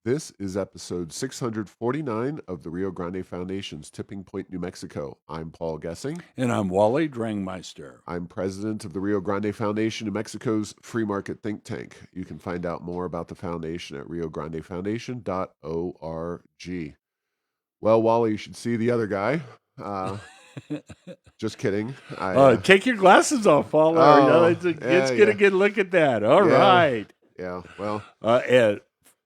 This is episode 649 of the Rio Grande Foundation's Tipping Point, New Mexico. I'm Paul Gessing. And I'm Wally Drangmeister. I'm president of the Rio Grande Foundation, New Mexico's free market think tank. You can find out more about the foundation at riograndefoundation.org. Well, Wally, you should see the other guy. Just kidding. Take your glasses off, Paul. Let's get a good look at that. All right. Yeah, well.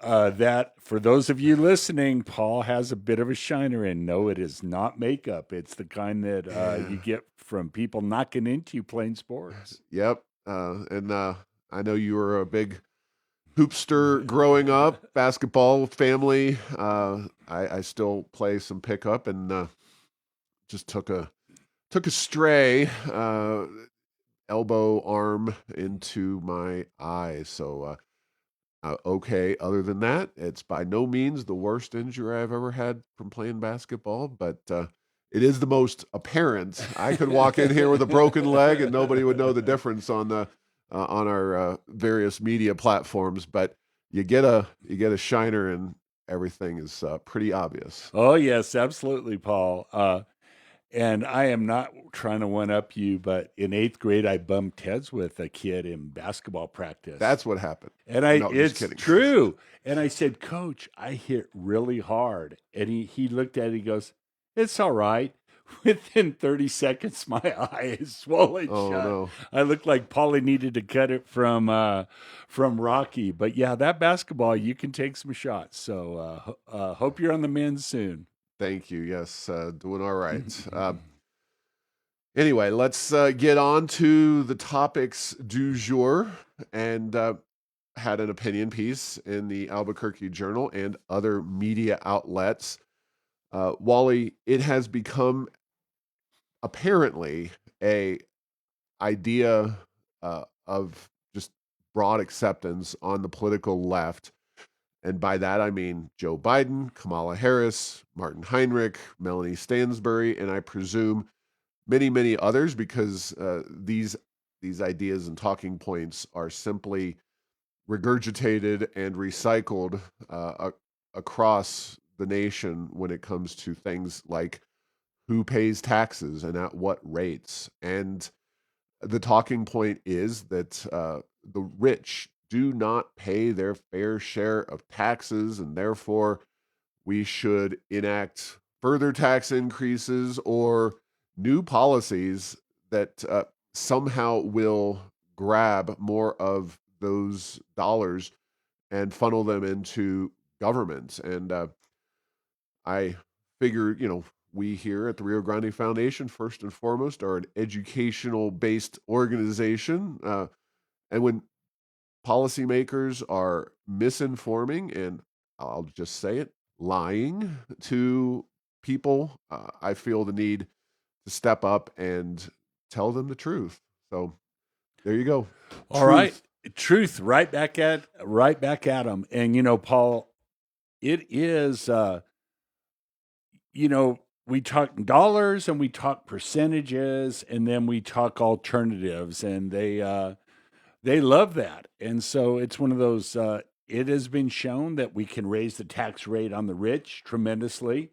That for those of you listening, Paul has a bit of a shiner in. No, it is not makeup. It's the kind that you get from people knocking into you playing sports. Yep. And I know you were a big hoopster growing up, basketball family. I still play some pickup and just took a stray elbow arm into my eye. So okay, other than that, it's by no means the worst injury I've ever had from playing basketball, but it is the most apparent. I could walk in here with a broken leg and nobody would know the difference on our various media platforms, but you get a shiner and everything is pretty obvious. Oh, yes, absolutely, Paul. And I am not trying to one-up you, but in 8th grade, I bumped heads with a kid in basketball practice. That's what happened. And it's true. And I said, Coach, I hit really hard. And he looked at it, he goes, it's all right. Within 30 seconds, my eye is swollen shut. No. I looked like Paulie needed to cut it from Rocky. But yeah, that basketball, you can take some shots. So hope you're on the mend soon. Thank you. Yes, doing all right. Anyway, let's get on to the topics du jour, and had an opinion piece in the Albuquerque Journal and other media outlets. Wally, it has become apparently a idea of just broad acceptance on the political left. And by that, I mean Joe Biden, Kamala Harris, Martin Heinrich, Melanie Stansbury, and I presume many, many others, because these ideas and talking points are simply regurgitated and recycled across the nation when it comes to things like who pays taxes and at what rates. And the talking point is that the rich do not pay their fair share of taxes, and therefore we should enact further tax increases or new policies that somehow will grab more of those dollars and funnel them into government. And I figure, we here at the Rio Grande Foundation, first and foremost, are an educational-based organization. And when policymakers are misinforming, and I'll just say it, lying to people, I feel the need to step up and tell them the truth. So there you go. All right. Truth right back at them. And Paul, it is we talk dollars and we talk percentages and then we talk alternatives, and they love that. And so it's one of those, it has been shown that we can raise the tax rate on the rich tremendously.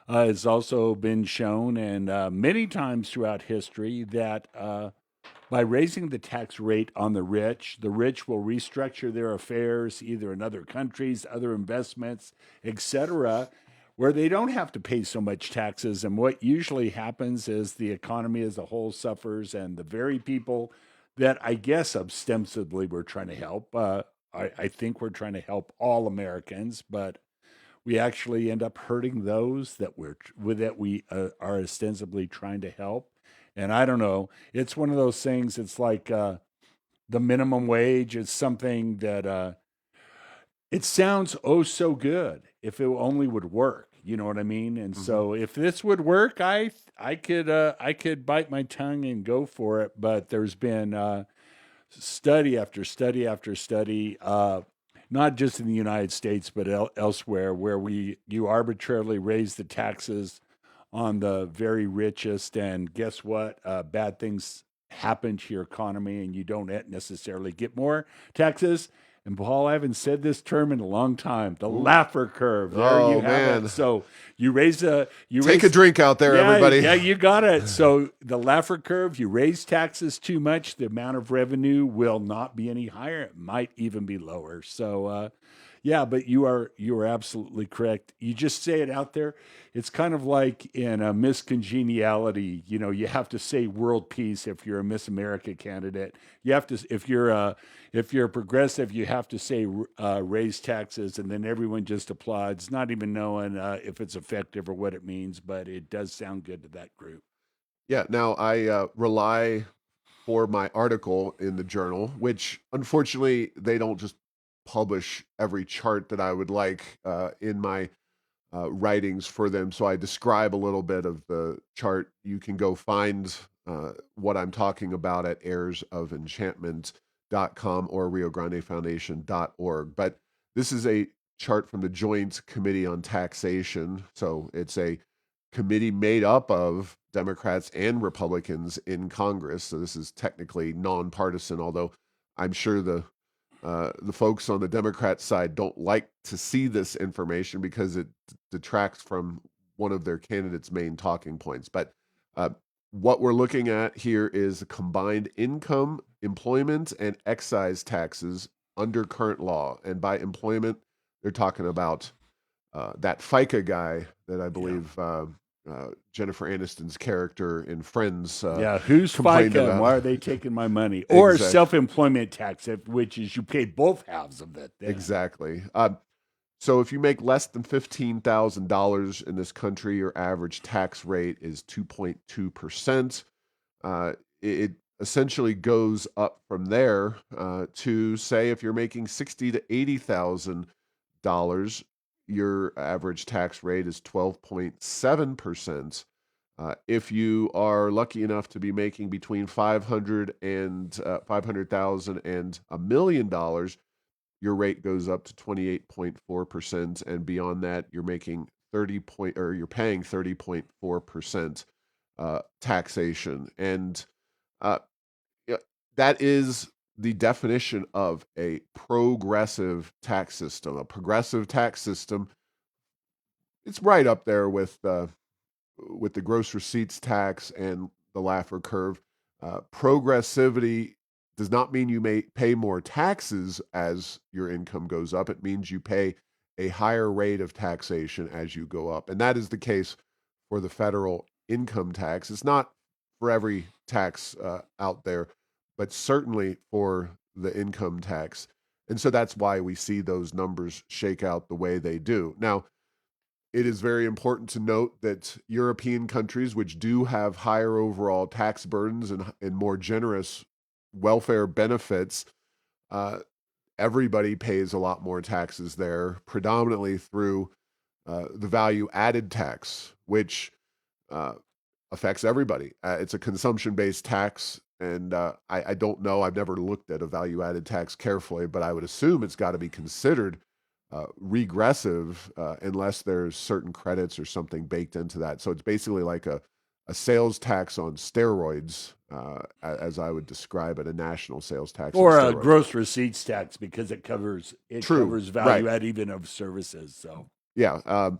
It's also been shown, and many times throughout history, that by raising the tax rate on the rich will restructure their affairs either in other countries, other investments, etc., where they don't have to pay so much taxes. And what usually happens is the economy as a whole suffers, and the very people that I guess ostensibly we're trying to help, I think we're trying to help all Americans, but we actually end up hurting those that we are ostensibly trying to help. And I don't know, it's one of those things. It's like the minimum wage is something that it sounds oh so good if it only would work. You know what I mean? And so if this would work, I could bite my tongue and go for it. But there's been study after study after study, not just in the United States, but elsewhere, where you arbitrarily raise the taxes on the very richest, and guess what? Bad things happen to your economy, and you don't necessarily get more taxes. And Paul, I haven't said this term in a long time. The Ooh. Laffer curve. There you Oh have it. man. So you Take a drink out there, yeah, everybody. yeah, you got it. So the Laffer curve, you raise taxes too much, the amount of revenue will not be any higher. It might even be lower. So yeah, but you are absolutely correct. You just say it out there. It's kind of like in a Miss Congeniality. You know, you have to say world peace if you're a Miss America candidate. You have to if you're a progressive, you have to say raise taxes, and then everyone just applauds, not even knowing if it's effective or what it means. But it does sound good to that group. Yeah. Now I rely for my article in the journal, which unfortunately they don't just publish every chart that I would like in my writings for them. So I describe a little bit of the chart. You can go find what I'm talking about at heirsoфenchantment.com or riograndefoundation.org. But this is a chart from the Joint Committee on Taxation. So it's a committee made up of Democrats and Republicans in Congress. So this is technically nonpartisan, although I'm sure the folks on the Democrat side don't like to see this information because it detracts from one of their candidates' main talking points. But uh, what we're looking at here is combined income, employment, and excise taxes under current law. And by employment, they're talking about that FICA guy that I Yeah. believe Jennifer Aniston's character in Friends Yeah, who's complained FICA and about. why are they taking my money? Or Exactly. self-employment tax, which is you pay both halves of it. Then. Exactly. So if you make less than $15,000 in this country, your average tax rate is 2.2%. It essentially goes up from there to say if you're making 60 to $80,000, your average tax rate is 12.7%. If you are lucky enough to be making between 500,000 and $1 million, your rate goes up to 28.4%, and beyond that you're making 30 point or you're paying 30.4% taxation. And uh, yeah, that is the definition of a progressive tax system. A progressive tax system, it's right up there with the gross receipts tax and the Laffer curve. Progressivity does not mean you may pay more taxes as your income goes up. It means you pay a higher rate of taxation as you go up. And that is the case for the federal income tax. It's not for every tax out there, but certainly for the income tax. And so that's why we see those numbers shake out the way they do. Now, it is very important to note that European countries, which do have higher overall tax burdens and more generous welfare benefits, uh, everybody pays a lot more taxes there, predominantly through the value added tax, which uh, affects everybody. It's a consumption based tax. And I don't know, I've never looked at a value added tax carefully, but I would assume it's got to be considered regressive unless there's certain credits or something baked into that. So it's basically like a sales tax on steroids, as I would describe it, a national sales tax on Or a steroids. gross receipts tax because it True, covers right. value add even of services. So Yeah.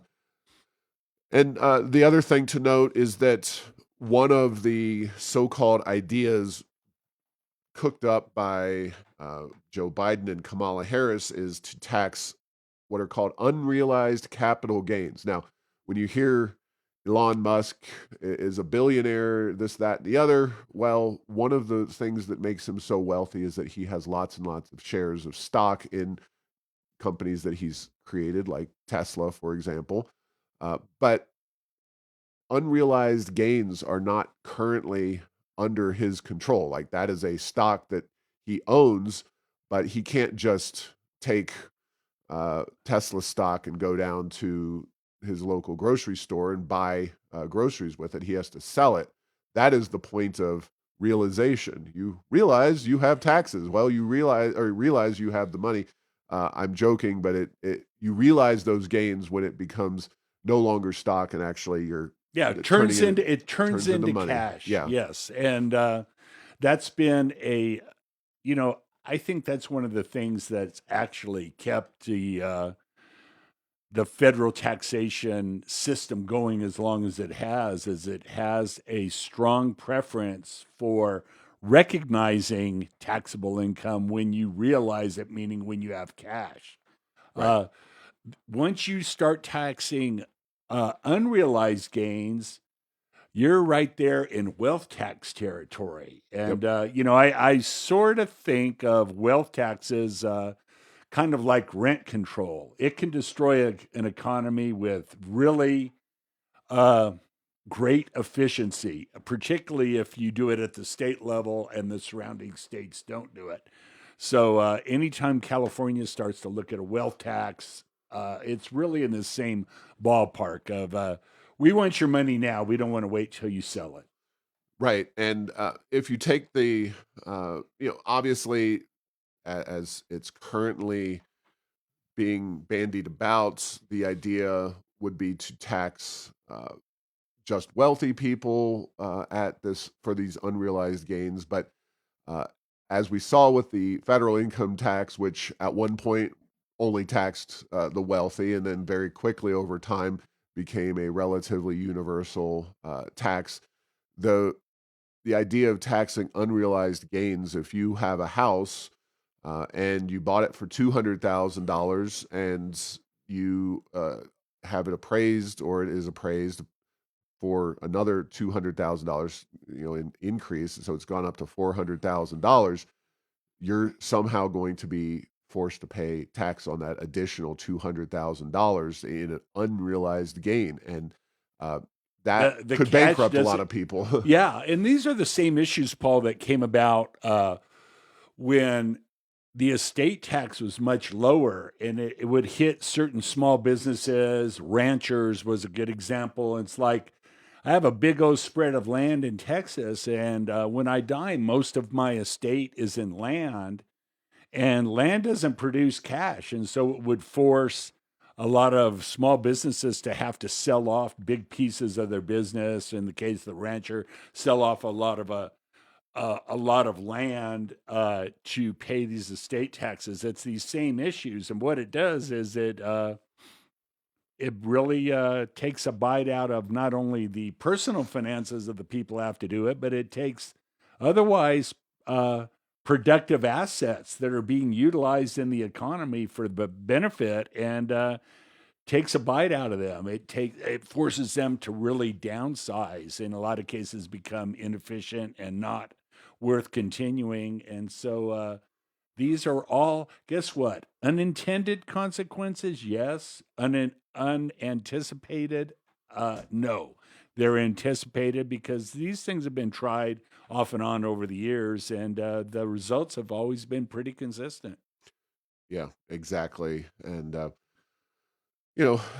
And the other thing to note is that one of the so called ideas cooked up by Joe Biden and Kamala Harris is to tax what are called unrealized capital gains. Now, when you hear Elon Musk is a billionaire, this, that, and the other, well, one of the things that makes him so wealthy is that he has lots and lots of shares of stock in companies that he's created, like Tesla, for example. But unrealized gains are not currently under his control. Like that is a stock that he owns, but he can't just take Tesla stock and go down to his local grocery store and buy groceries with it. He has to sell it. That is the point of realization. You realize you have taxes. Well, you realize you have the money. I'm joking, but you realize those gains when it becomes no longer stock and actually you're yeah, turning it it turns turns into into money. cash. Yeah. Yes, and that's been a you know I think that's one of the things that's actually kept the federal taxation system going as long as it has, is it has a strong preference for recognizing taxable income when you realize it, meaning when you have cash. Right. Uh, Once you start taxing unrealized gains, you're right there in wealth tax territory. Yep. And, I sort of think of wealth taxes kind of like rent control. It can destroy an economy with really uh, great efficiency, particularly if you do it at the state level and the surrounding states don't do it. So, anytime California starts to look at a wealth tax, it's really in the same ballpark of we want your money now. We don't want to wait till you sell it. Right. And if you take the, obviously, as it's currently being bandied about, the idea would be to tax just wealthy people at this for these unrealized gains. But uh, as we saw with the federal income tax, which at one point only taxed the wealthy, and then very quickly over time became a relatively universal tax, the the idea of taxing unrealized gains, if you have a house and you bought it for $200,000 and you have it appraised, or it is appraised for another $200,000, in increase, so it's gone up to $400,000, you're somehow going to be forced to pay tax on that additional $200,000 in an unrealized gain, and uh, that The could catch bankrupt a lot doesn't. of people. Yeah, and these are the same issues, Paul, that came about when the estate tax was much lower, and it would hit certain small businesses. Ranchers was a good example. It's like I have a big old spread of land in Texas, and when I die, most of my estate is in land, and land doesn't produce cash. And so it would force a lot of small businesses to have to sell off big pieces of their business. In the case of the rancher, sell off a lot of land to pay these estate taxes. It's these same issues, and what it does is it really takes a bite out of not only the personal finances of the people who have to do it, but it takes otherwise uh, productive assets that are being utilized in the economy for the benefit, and takes a bite out of them. It forces them to really downsize. In a lot of cases, become inefficient and not worth continuing. And so these are all, guess what? Unintended consequences, yes. Unanticipated, no. They're anticipated because these things have been tried off and on over the years, and the results have always been pretty consistent. Yeah, exactly. And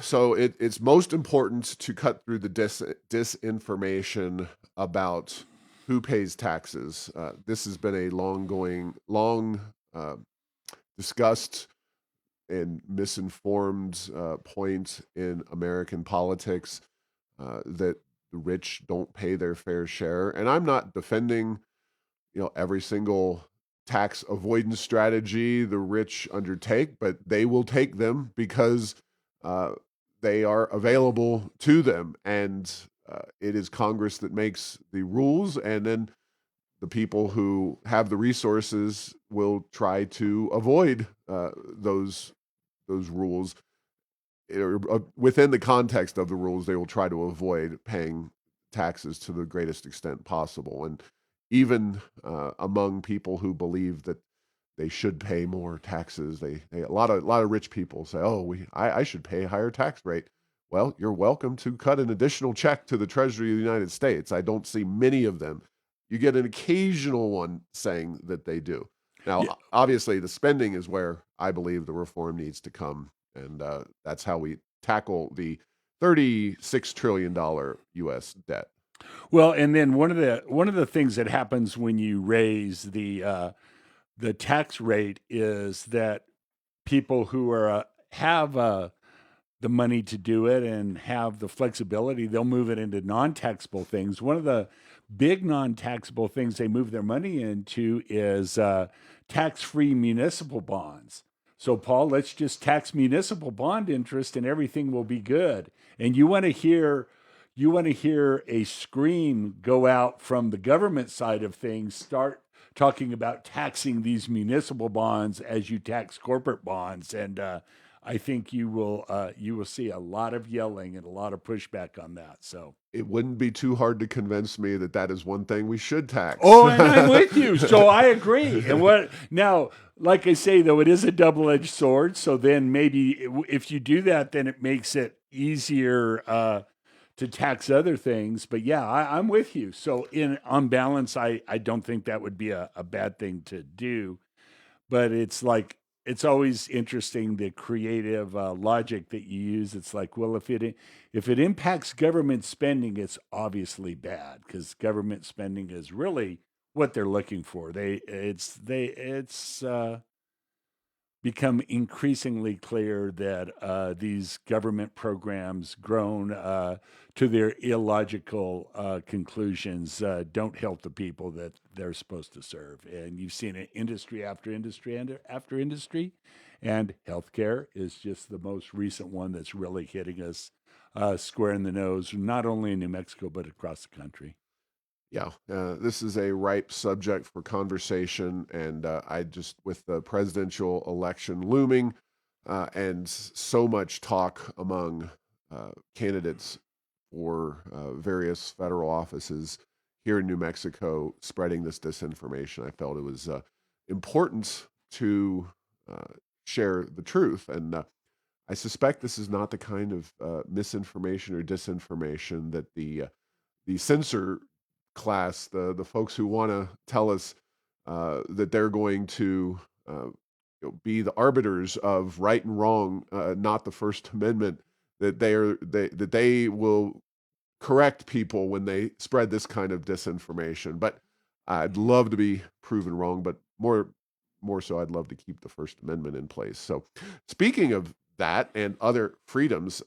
so it's most important to cut through the disinformation about who pays taxes. This has been a long uh, discussed and misinformed point in American politics, that the rich don't pay their fair share. And I'm not defending, every single tax avoidance strategy the rich undertake, but they will take them because uh, they are available to them, and it is Congress that makes the rules, and then the people who have the resources will try to avoid those rules, or within the context of the rules, they will try to avoid paying taxes to the greatest extent possible. And even among people who believe that they should pay more taxes, a lot of rich people say, "Oh, I should pay a higher tax rate." Well, you're welcome to cut an additional check to the Treasury of the United States. I don't see many of them. You get an occasional one saying that they do. Now, Yeah. obviously, the spending is where I believe the reform needs to come, and that's how we tackle the $36 trillion U.S. debt. Well, and then one of the things that happens when you raise the tax rate is that people who are have the money to do it and have the flexibility, they'll move it into non-taxable things. One of the big non-taxable things they move their money into is tax-free municipal bonds. So, Paul, let's just tax municipal bond interest, and everything will be good. And you want to hear a scream go out from the government side of things. Start talking about taxing these municipal bonds as you tax corporate bonds, and I think you will see a lot of yelling and a lot of pushback on that. So, It wouldn't be too hard to convince me that that is one thing we should tax. oh, and I'm with you. So I agree. And what now? Like I say, though, it is a double-edged sword. So then maybe if you do that, then it makes it easier to tax other things. But yeah, I'm with you. So in on balance, I don't think that would be a bad thing to do. But it's like it's always interesting the creative logic that you use. It's like, well, if it impacts government spending, it's obviously bad because government spending is really what they're looking for. It's become increasingly clear that these government programs, grown to their illogical conclusions, don't help the people that they're supposed to serve. And you've seen it industry after industry and after industry. And healthcare is just the most recent one that's really hitting us square in the nose, not only in New Mexico, but across the country. Yeah, this is a ripe subject for conversation, and I just, with the presidential election looming, and so much talk among candidates for various federal offices here in New Mexico spreading this disinformation, I felt it was important to uh, share the truth. And I suspect this is not the kind of misinformation or disinformation that the censor class, the folks who want to tell us that they're going to be the arbiters of right and wrong, not the First Amendment, that they will correct people when they spread this kind of disinformation. But I'd love to be proven wrong, but more so, I'd love to keep the First Amendment in place. So, speaking of that and other freedoms,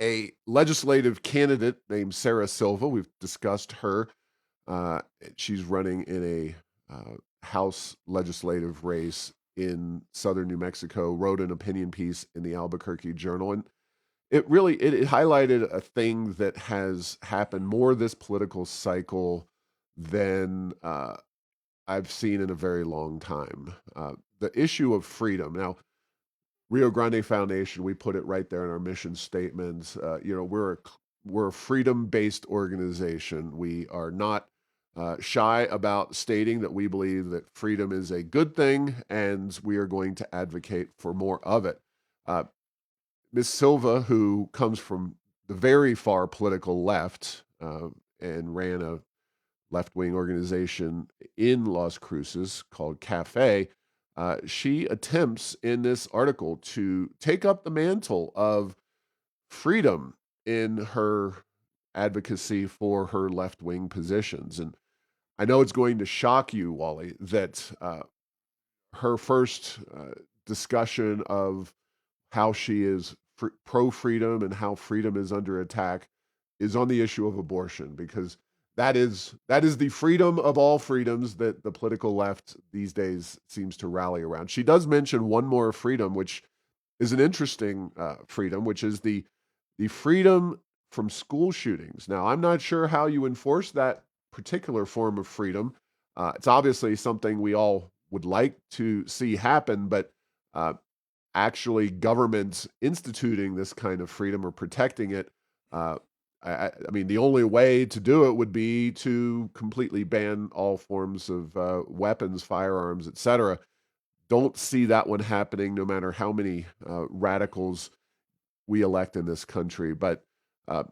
a legislative candidate named Sarah Silva. We've discussed her. She's running in a House legislative race in southern New Mexico. Wrote an opinion piece in the Albuquerque Journal, and it highlighted a thing that has happened more this political cycle than I've seen in a very long time. The issue of freedom. Now, Rio Grande Foundation, we put it right there in our mission statements. We're a freedom-based organization. We are not shy about stating that we believe that freedom is a good thing, and we are going to advocate for more of it. Uh, Ms. Silva, who comes from the very far political left and ran a left-wing organization in Las Cruces called Cafe, she attempts in this article to take up the mantle of freedom in her advocacy for her left-wing positions. And I know it's going to shock you, Wally, that her first discussion of how she is pro-freedom and how freedom is under attack is on the issue of abortion, because that is the freedom of all freedoms that the political left these days seems to rally around. She does mention one more freedom, which is an interesting freedom, which is the freedom from school shootings. Now, I'm not sure how you enforce that particular form of freedom. It's obviously something we all would like to see happen, but uh, actually governments instituting this kind of freedom or protecting it, I mean, the only way to do it would be to completely ban all forms of weapons, firearms, etc. Don't see that one happening, no matter how many radicals we elect in this country. But uh,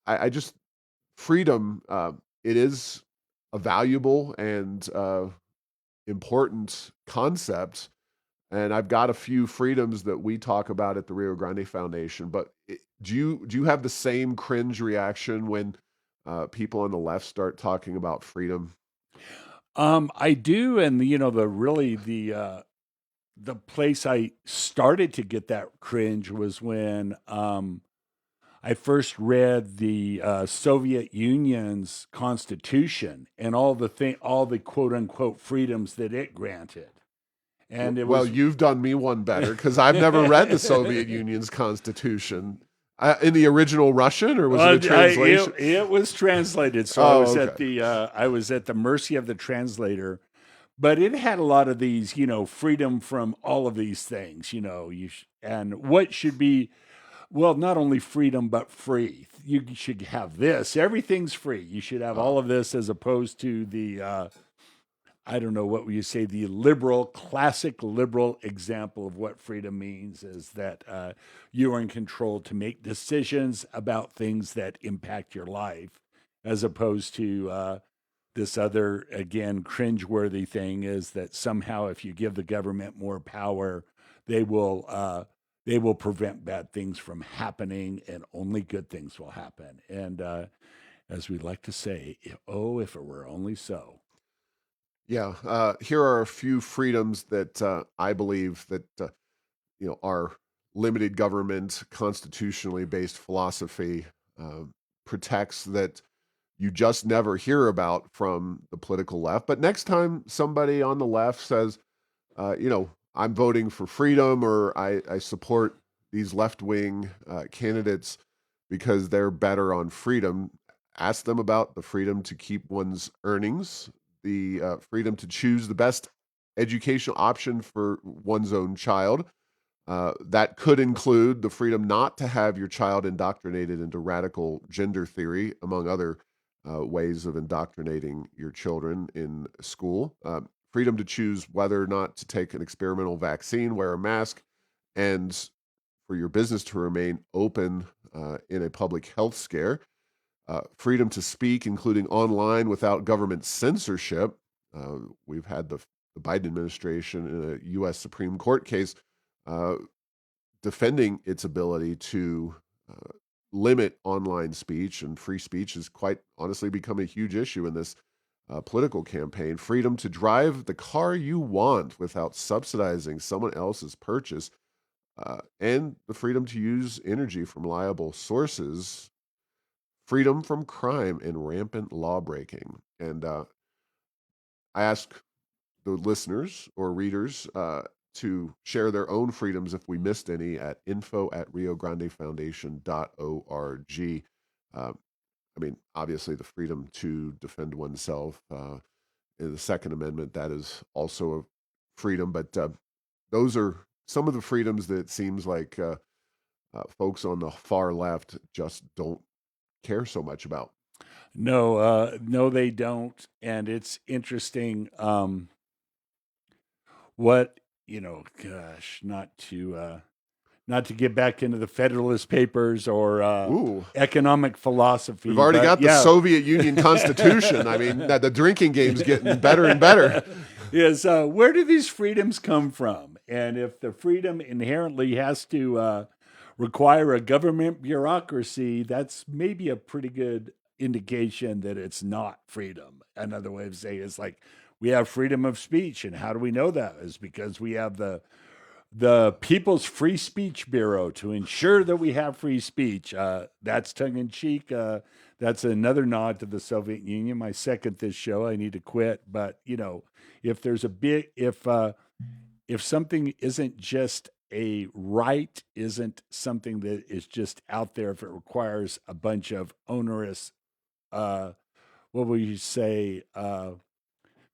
I just freedom. It is a valuable and important concept, and I've got a few freedoms that we talk about at the Rio Grande Foundation. But do you have the same cringe reaction when people on the left start talking about freedom? I do, and the really the place I started to get that cringe was when I first read the Soviet Union's constitution and all the quote unquote freedoms that it granted, and it Well, was you've done me one better because I've never read the Soviet Union's constitution. In the original Russian, or was it a translation? it was translated, so Oh, okay. I was at the mercy of the translator. But it had a lot of these, freedom from all of these things, and what should be, well, not only freedom but free. You should have this. Everything's free. You should have Uh, all of this, as opposed to the I don't know what would you say, the classic liberal example of what freedom means is that you are in control to make decisions about things that impact your life, as opposed to this other, again, cringeworthy thing is that somehow if you give the government more power, they will. They will prevent bad things from happening, and only good things will happen. And as we like to say, oh, if it were only so. yeah. Here are a few freedoms that I believe that our limited government, constitutionally based philosophy uh, protects, that you just never hear about from the political left. But next time somebody on the left says, I'm voting for freedom, or I support these left wing candidates because they're better on freedom, ask them about the freedom to keep one's earnings, the freedom to choose the best educational option for one's own child. That could include the freedom not to have your child indoctrinated into radical gender theory, among other ways of indoctrinating your children in school. Freedom to choose whether or not to take an experimental vaccine, wear a mask, and for your business to remain open in a public health scare. Freedom to speak, including online, without government censorship. We've had the Biden administration in a U.S. Supreme Court case uh, defending its ability to limit online speech, and free speech has quite honestly become a huge issue in this political campaign. Freedom to drive the car you want without subsidizing someone else's purchase, and the freedom to use energy from reliable sources. Freedom from crime and rampant law breaking. And I ask the listeners or readers to share their own freedoms if we missed any at info@riograndefoundation.org. I mean, obviously, the freedom to defend oneself in the Second Amendment, that is also a freedom, but those are some of the freedoms that it seems like folks on the far left just don't care so much about. No, no, they don't. And it's interesting. What gosh, not to get back into the Federalist Papers or Ooh, economic we've philosophy, already but got the yeah, Soviet Union Constitution. I mean, the drinking game's getting better and better. is where do these freedoms come from? And if the freedom inherently has to require a government bureaucracy, that's maybe a pretty good indication that it's not freedom. Another way of saying it is like we have freedom of speech, and how do we know that? Is because we have the People's Free Speech Bureau to ensure that we have free speech. That's tongue in cheek. That's another nod to the Soviet Union. I second this show. I need to quit. But if there's a big, if something isn't just a right, isn't something that is just out there, if it requires a bunch of onerous, uh, what will you say,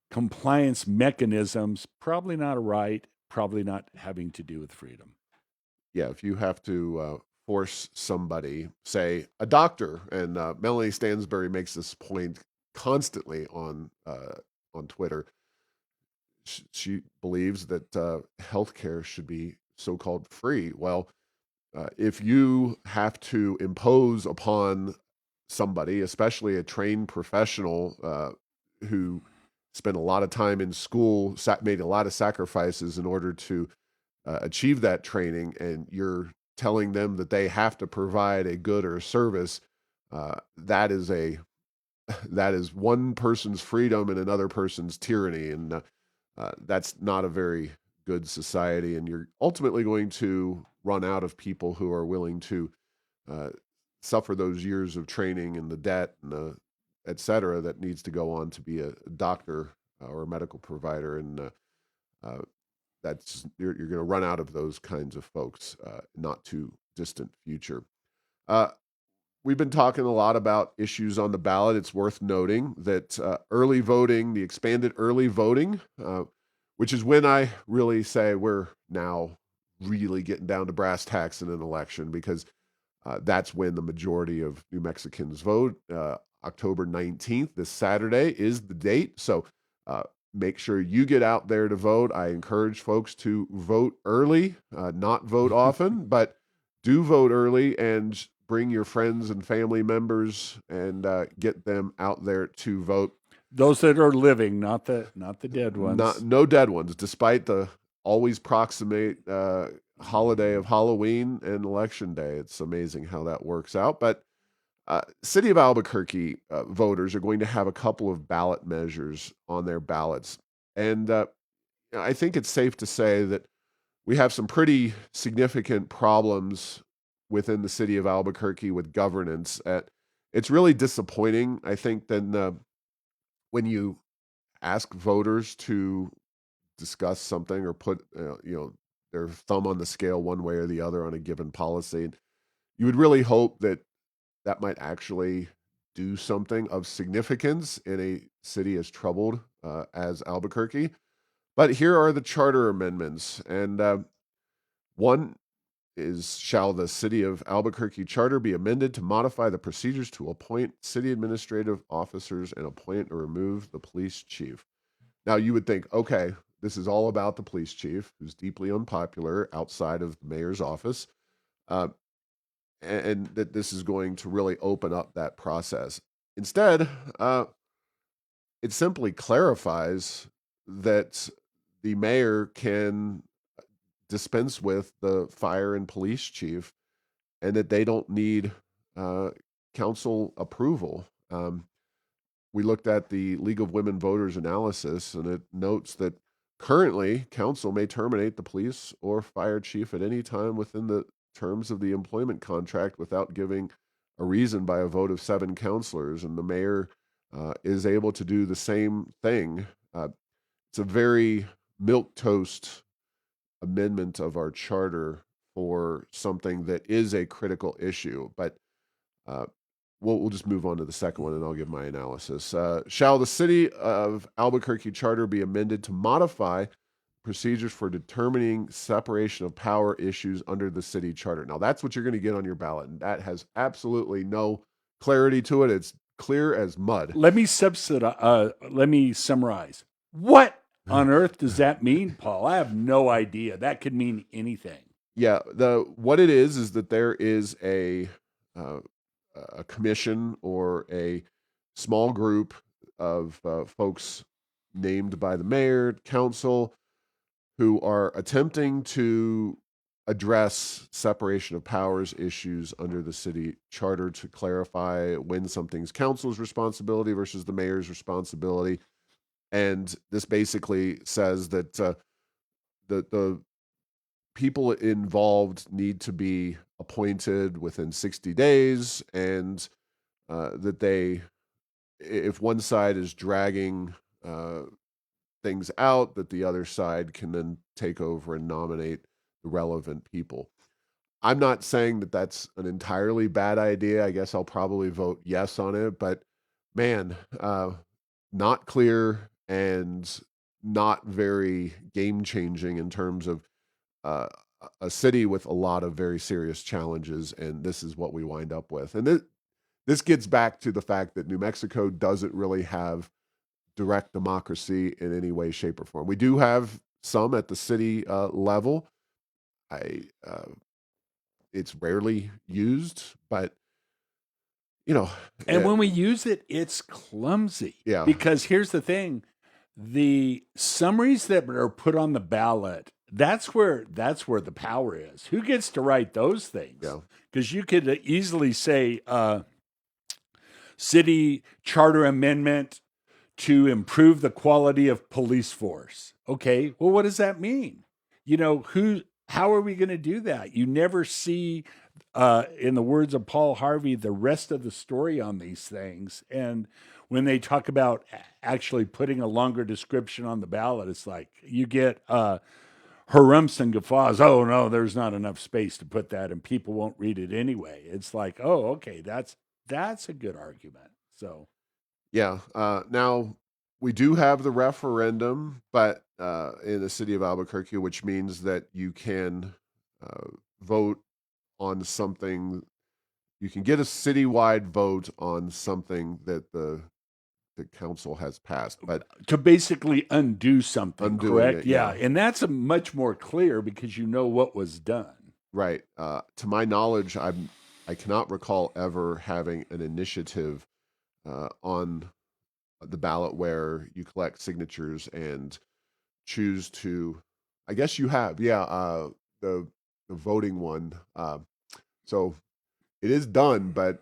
compliance mechanisms, probably not a right, probably not having to do with freedom. Yeah, if you have to force somebody, say a doctor, and Melanie Stansbury makes this point constantly on Twitter. She believes that healthcare should be so-called free. Well, if you have to impose upon somebody, especially a trained professional who spent a lot of time in school, made a lot of sacrifices in order to achieve that training, and you're telling them that they have to provide a good or a service, that is a that is one person's freedom and another person's tyranny, and that's not a very good society, and you're ultimately going to run out of people who are willing to uh, suffer those years of training and the debt and the et cetera that needs to go on to be a doctor or a medical provider. And uh, that's you're going to run out of those kinds of folks not too distant future. Uh, we've been talking a lot about issues on the ballot. It's worth noting that early voting, the expanded early voting, which is when I really say we're now really getting down to brass tacks in an election, because that's when the majority of New Mexicans vote. October 19th, this Saturday, is the date. So uh, make sure you get out there to vote. I encourage folks to vote early, not vote often, but do vote early and bring your friends and family members and get them out there to vote. Those that are living, not the dead Not ones. no dead ones, despite the always proximate holiday of Halloween and Election Day. It's amazing how that works out. But City of Albuquerque voters are going to have a couple of ballot measures on their ballots, and I think it's safe to say that we have some pretty significant problems within the city of Albuquerque with governance. It's really disappointing, I think, then when you ask voters to discuss something or put their thumb on the scale one way or the other on a given policy. You would really hope that that might actually do something of significance in a city as troubled as Albuquerque. But here are the charter amendments, and one is, shall the city of Albuquerque charter be amended to modify the procedures to appoint city administrative officers and appoint or remove the police chief? Now, you would think, okay, this is all about the police chief, who's deeply unpopular outside of the mayor's office, uh, and that this is going to really open up that process. Instead, it simply clarifies that the mayor can dispense with the fire and police chief, and that they don't need uh, council approval. We looked at the League of Women Voters analysis, and it notes that currently council may terminate the police or fire chief at any time within the terms of the employment contract without giving a reason by a vote of 7 councilors, and the mayor is able to do the same thing. It's a very milk toast amendment of our charter for something that is a critical issue, but uh, we'll just move on to the second one, and I'll give my analysis. Shall the city of Albuquerque charter be amended to modify procedures for determining separation of power issues under the city charter? Now, that's what you're going to get on your ballot, and that has absolutely no clarity to it. It's clear as mud. Let me summarize. What on earth does that mean, Paul? I have no idea. That could mean anything. Yeah, the what it is that there is uh, a commission or a small group of folks named by the mayor, council, who are attempting to address separation of powers issues under the city charter to clarify when something's council's responsibility versus the mayor's responsibility. And this basically says that the people involved need to be appointed within 60 days, and that they, if one side is dragging uh, things out, that the other side can then take over and nominate the relevant people. I'm not saying that that's an entirely bad idea. I guess I'll probably vote yes on it, but man, not clear and not very game changing in terms of uh, a city with a lot of very serious challenges, and this is what we wind up with. And this gets back to the fact that New Mexico doesn't really have direct democracy in any way, shape, or form. We do have some at the city level. I It's rarely used, but you know, And eh, when we use it, it's clumsy. yeah, Because here's the thing, the summaries that are put on the ballot, that's where the power is. Who gets to write those things? yeah, Because you could easily say city charter amendment to improve the quality of police force. Okay, well, what does that mean? how are we going to do that? You never see, in the words of Paul Harvey, the rest of the story on these things. And when they talk about actually putting a longer description on the ballot, it's like you get harumphs and guffaws. Oh no, there's not enough space to put that, and people won't read it anyway. It's like, oh, okay, that's a good argument. So Yeah. Now we do have the referendum, but in the city of Albuquerque, which means that you can vote on something. You can get a citywide vote on something that the council has passed, but to basically undo something, undoing correct? it, Yeah, yeah, and that's a much more clear because you know what was done. right. To my knowledge, I cannot recall ever having an initiative on the ballot where you collect signatures and choose to. I guess you have, yeah, the the voting one. So it is done, but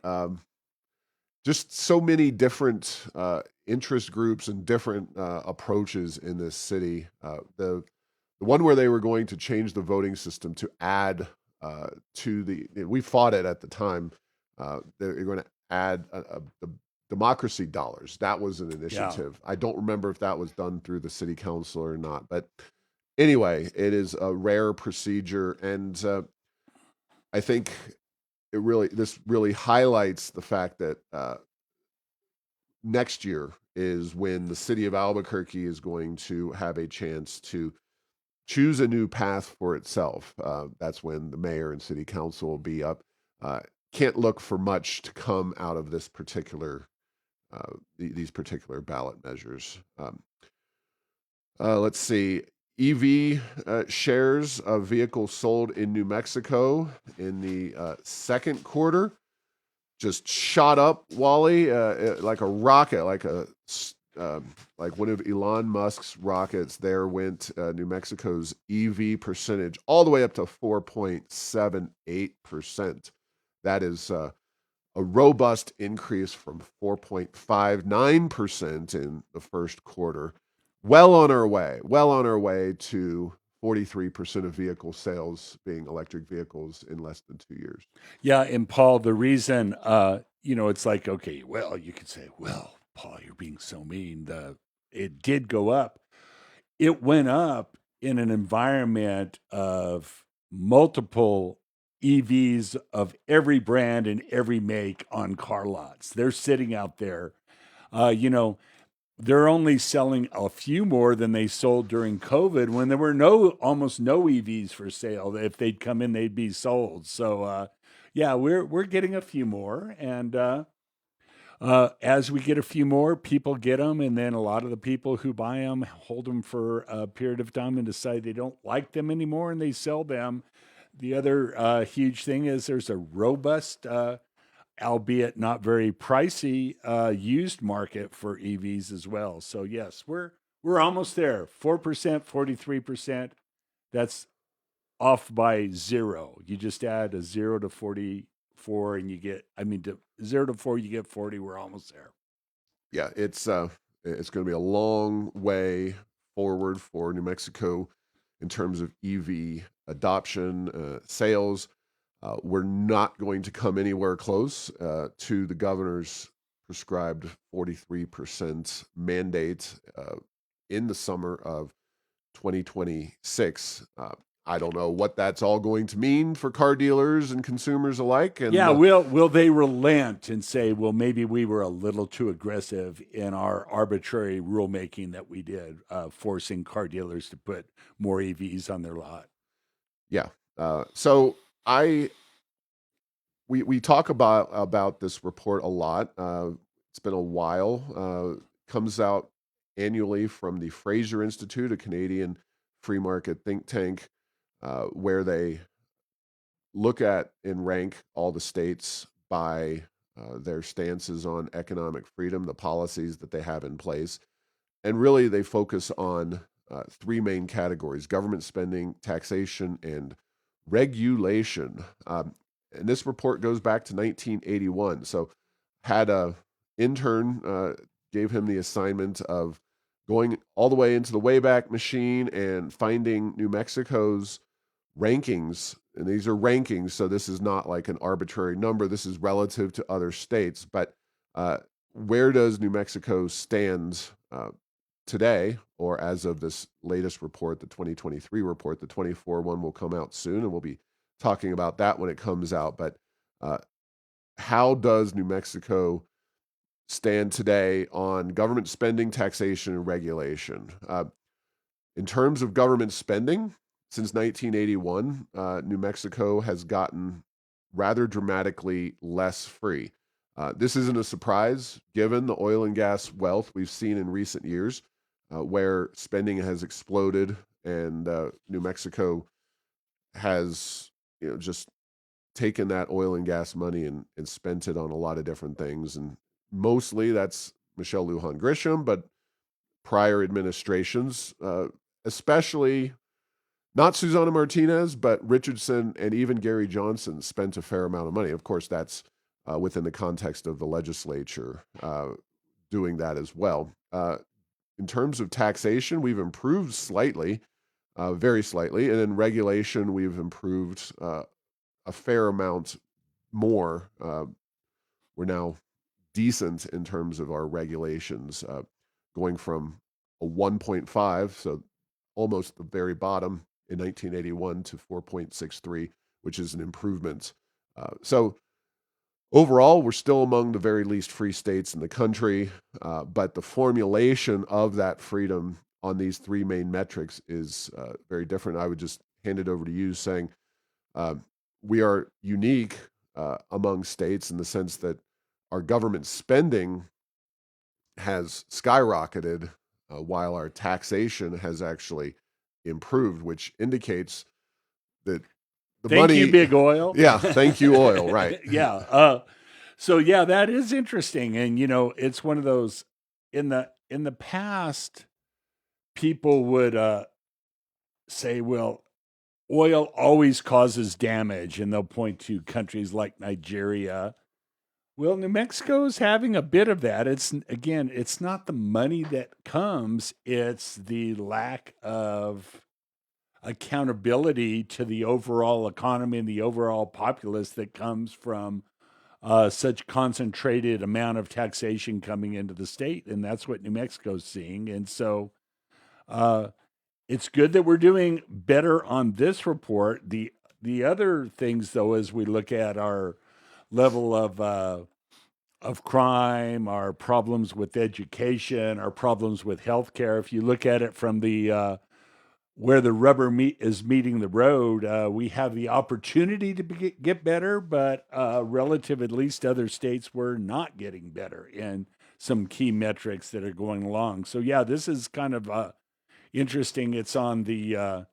just so many different interest groups and different approaches in this city. The one where they were going to change the voting system to add to we fought it at the time. They're going to add the democracy dollars. That was an Yeah, initiative. I don't remember if that was done through the city council or not, but anyway, it is a rare procedure, and I think this really highlights the fact that next year is when the city of Albuquerque is going to have a chance to choose a new path for itself. That's when the mayor and city council will be up. Uh, can't look for much to come out of these particular ballot measures. Let's see. EV shares of vehicles sold in New Mexico in the second quarter just shot up, Wally, like a rocket, like one of Elon Musk's rockets. There went New Mexico's EV percentage all the way up to 4.78%. That is a robust increase from 4.59% in the first quarter. Well on our way to 43% of vehicle sales being electric vehicles in less than 2 years. yeah, and Paul, the reason, it's like, okay, well, you could say, well, Paul, you're being so mean. It did go up. It went up in an environment of multiple EVs of every brand and every make on car lots. They're sitting out there. Uh, you know, they're only selling a few more than they sold during COVID when there were almost no EVs for sale. If they'd come in, they'd be sold. So, yeah, we're getting a few more, and as we get a few more, people get them, and then a lot of the people who buy them hold them for a period of time and decide they don't like them anymore, and they sell them. The other huge thing is there's a robust, albeit not very pricey, used market for EVs as well. So yes, we're almost there. 4%, 43%. That's off by zero. You just add a 0 to 44 and you get, I mean, to 0 to 4, you get 40. We're almost there. Yeah, it's going to be a long way forward for New Mexico in terms of EV adoption, sales. We're not going to come anywhere close to the governor's prescribed 43% mandate in the summer of 2026. I don't know what that's all going to mean for car dealers and consumers alike. And Yeah, will they relent and say, well, maybe we were a little too aggressive in our arbitrary rulemaking that we did, forcing car dealers to put more EVs on their lot? yeah, so I we talk about this report a lot. It's been a while. Comes out annually from the Fraser Institute, a Canadian free market think tank, where they look at and rank all the states by their stances on economic freedom, the policies that they have in place, and really they focus on three main categories: government spending, taxation, and regulation. And this report goes back to 1981. So had a intern gave him the assignment of going all the way into the Wayback Machine and finding New Mexico's rankings. And these are rankings, so this is not like an arbitrary number. This is relative to other states. But uh, where does New Mexico stand today, or as of this latest report, the 2023 report? The 24 one will come out soon, and we'll be talking about that when it comes out. But uh, how does New Mexico stand today on government spending, taxation, and regulation? In terms of government spending, since 1981, New Mexico has gotten rather dramatically less free. This isn't a surprise given the oil and gas wealth we've seen in recent years, where spending has exploded, and New Mexico has, just taken that oil and gas money and spent it on a lot of different things. And mostly that's Michelle Lujan Grisham, but prior administrations, especially not Susana Martinez, but Richardson and even Gary Johnson spent a fair amount of money. Of course, that's within the context of the legislature doing that as well. In terms of taxation, we've improved slightly, very slightly. And in regulation, we've improved a fair amount more. We're now decent in terms of our regulations, going from a 1.5, so almost the very bottom in 1981, to 4.63, which is an improvement. So overall, we're still among the very least free states in the country, but the formulation of that freedom on these three main metrics is very different. I would just hand it over to you, saying we are unique among states in the sense that our government spending has skyrocketed, while our taxation has actually improved, which indicates that the Thank you, money. big oil. Yeah, thank you, oil. Right. Yeah. So yeah, that is interesting, and it's one of those. In the past, people would say, "Well, oil always causes damage," and they'll point to countries like Nigeria. Well, New Mexico's having a bit of that. It's not the money that comes; it's the lack of accountability to the overall economy and the overall populace that comes from such concentrated amount of taxation coming into the state, and that's what New Mexico's seeing. And so, uh, it's good that we're doing better on this report. The other things, though, as we look at our level of crime, our problems with education, our problems with healthcare. If you look at it from the where the rubber is meeting the road, we have the opportunity to get better, but relative at least to other states, we're not getting better in some key metrics that are going along. So yeah, this is kind of interesting. It's on the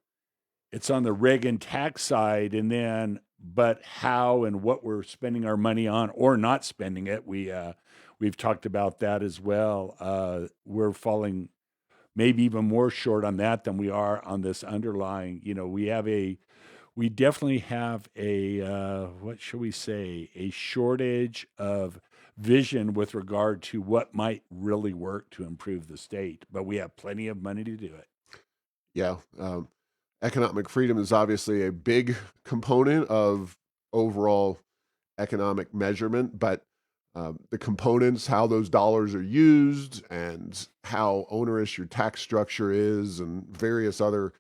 reg and tax side, and then but how and what we're spending our money on or not spending it. We've talked about that as well. We're falling maybe even more short on that than we are on this underlying. We definitely have a what shall we say, a shortage of vision with regard to what might really work to improve the state, but we have plenty of money to do it. Yeah. Economic freedom is obviously a big component of overall economic measurement, but the components, how those dollars are used, and how onerous your tax structure is, and various other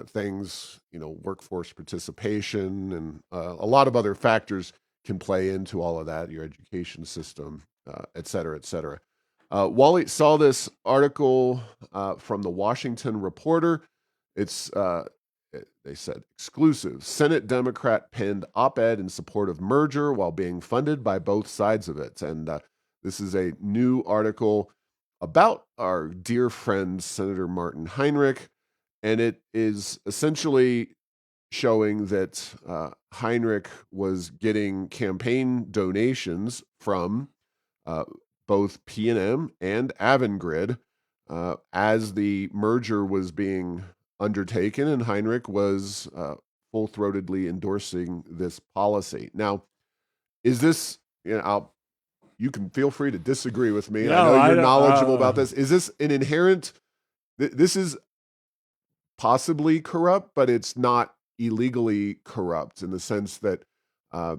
things, workforce participation, and a lot of other factors can play into all of that, your education system, et cetera, et cetera. Wally saw this article from the Washington Reporter. It's they said exclusive Senate Democrat penned op-ed in support of merger while being funded by both sides of it. And this is a new article about our dear friend Senator Martin Heinrich, and it is essentially showing that Heinrich was getting campaign donations from both P&M and Avangrid as the merger was being undertaken, and Heinrich was full-throatedly endorsing this policy. Now, is this, you can feel free to disagree with me. I No, know I you're don't. knowledgeable about this. Is this an inherent This is possibly corrupt, but it's not illegally corrupt in the sense that, uh,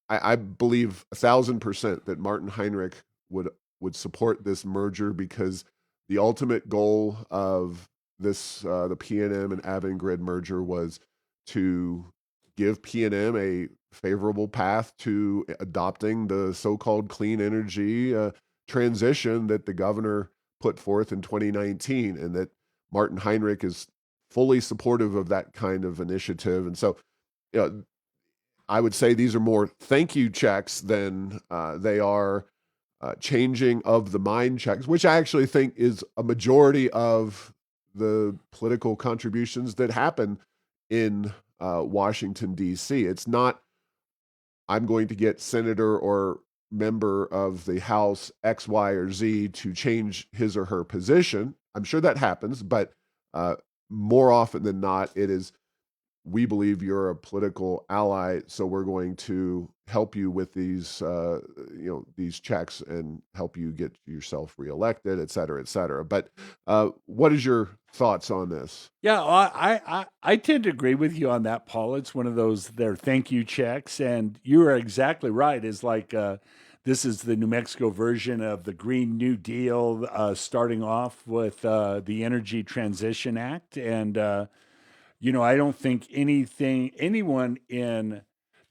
I believe 1,000% that Martin Heinrich would support this merger because the ultimate goal of the PNM and Avangrid merger was to give PNM a favorable path to adopting the so-called clean energy transition that the governor put forth in 2019, and that Martin Heinrich is fully supportive of that kind of initiative. And so, you know, I would say these are more thank you checks than they are changing of the mind checks, which I actually think is a majority of the political contributions that happen in Washington, D.C. It's not, I'm going to get senator or member of the House X, Y, or Z to change his or her position. I'm sure that happens, but uh, more often than not, it is, we believe you're a political ally, so we're going to help you with these checks and help you get yourself reelected, et cetera, et cetera. But what is your thoughts on this? Yeah, well, I tend to agree with you on that, Paul. It's one of those their thank you checks, and you are exactly right. It's like this is the New Mexico version of the Green New Deal, starting off with the Energy Transition Act, and I don't think anyone in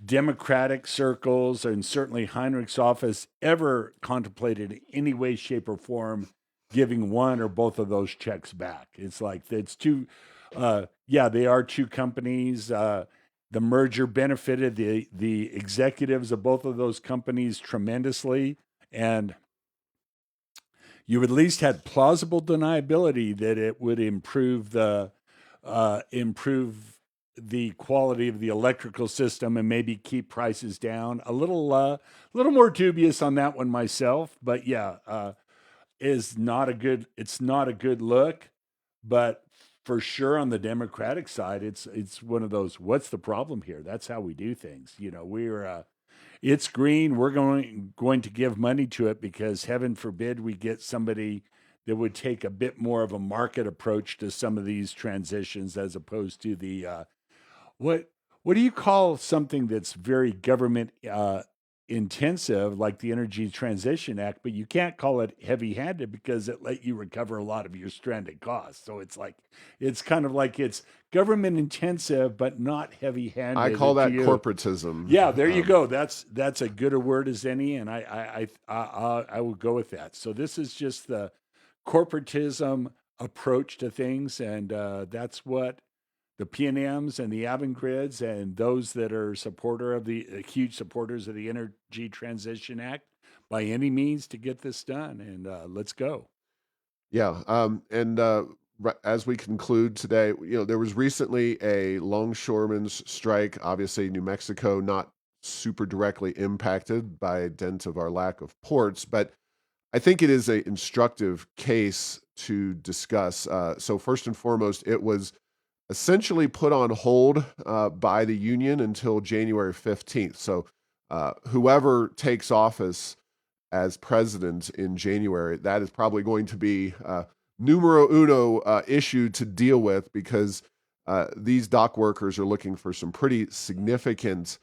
Democratic circles and certainly Heinrich's office ever contemplated in any way, shape, or form giving one or both of those checks back. It's like it's two, yeah, they are two companies. The merger benefited the executives of both of those companies tremendously, and you at least had plausible deniability that it would improve the quality of the electrical system and maybe keep prices down. Little more dubious on that one myself, but yeah, is not a good. It's not a good look, but for sure on the Democratic side, it's one of those. What's the problem here? That's how we do things. We're it's green. We're going to give money to it because heaven forbid we get somebody that would take a bit more of a market approach to some of these transitions as opposed to the what what do you call something that's very government intensive like the Energy Transition Act, but you can't call it heavy-handed because it let you recover a lot of your stranded costs. So it's kind of like it's government intensive but not I heavy-handed. call It's that you. corporatism. Yeah, there you go. That's a good a word as any, and I will go with that. So this is just the corporatism approach to things, and that's what the PNMs and the Avangrids and those that are supporter of the huge supporters of the Energy Transition Act by any means to get this done. And let's go. Yeah, and as we conclude today, there was recently a longshoremen's strike. Obviously, New Mexico not super directly impacted by dint of our lack of ports, but I think it is a instructive case to discuss. So first and foremost, it was essentially put on hold by the union until January 15th. So whoever takes office as president in January, that is probably going to be numero uno issue to deal with, because these dock workers are looking for some pretty significant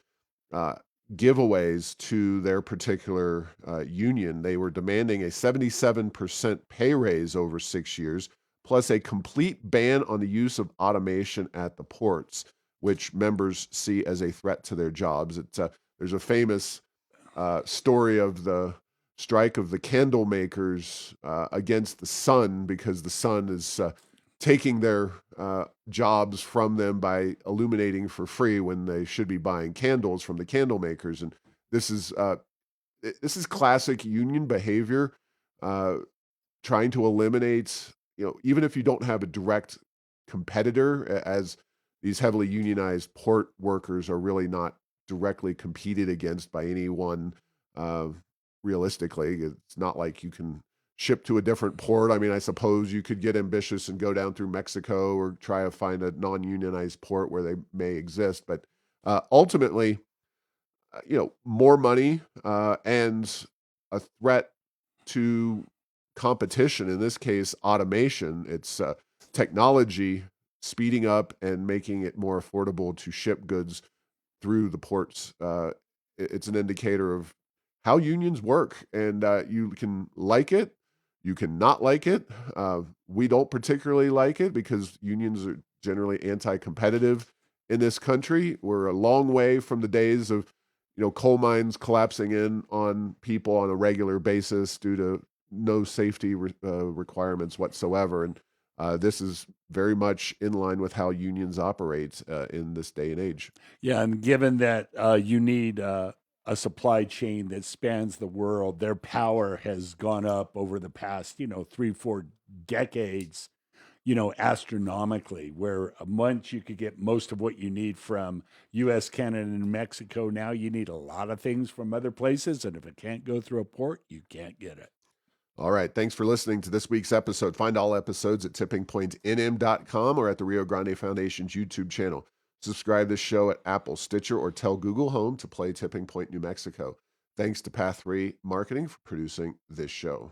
uh, giveaways to their particular union. They were demanding a 77% pay raise over 6 years, plus a complete ban on the use of automation at the ports, which members see as a threat to their jobs. There's a famous story of the strike of the candle makers against the sun, because the sun is taking their jobs from them by illuminating for free when they should be buying candles from the candle makers. And this is uh, this is classic union behavior, uh, trying to eliminate, even if you don't have a direct competitor, as these heavily unionized port workers are really not directly competed against by anyone. Uh, Realistically, it's not like you can ship to a different port. I mean, I suppose you could get ambitious and go down through Mexico or try to find a non-unionized port where they may exist, but ultimately, more money and a threat to competition, in this case, automation. It's technology speeding up and making it more affordable to ship goods through the ports. It's an indicator of how unions work, and you can like it, you can not like it. We don't particularly like it because unions are generally anti-competitive in this country. We're a long way from the days of, coal mines collapsing in on people on a regular basis due to no safety requirements whatsoever. And this is very much in line with how unions operate in this day and age. Yeah, and given that you need a supply chain that spans the world, their power has gone up over the past, 3, 4 decades, astronomically. Where once you could get most of what you need from U.S., Canada, and Mexico, now you need a lot of things from other places, and if it can't go through a port, you can't get it. All right. Thanks for listening to this week's episode. Find all episodes at tippingpointnm.com or at the Rio Grande Foundation's YouTube channel. Subscribe to the show at Apple, Stitcher, or tell Google Home to play Tipping Point New Mexico. Thanks to Path 3 Marketing for producing this show.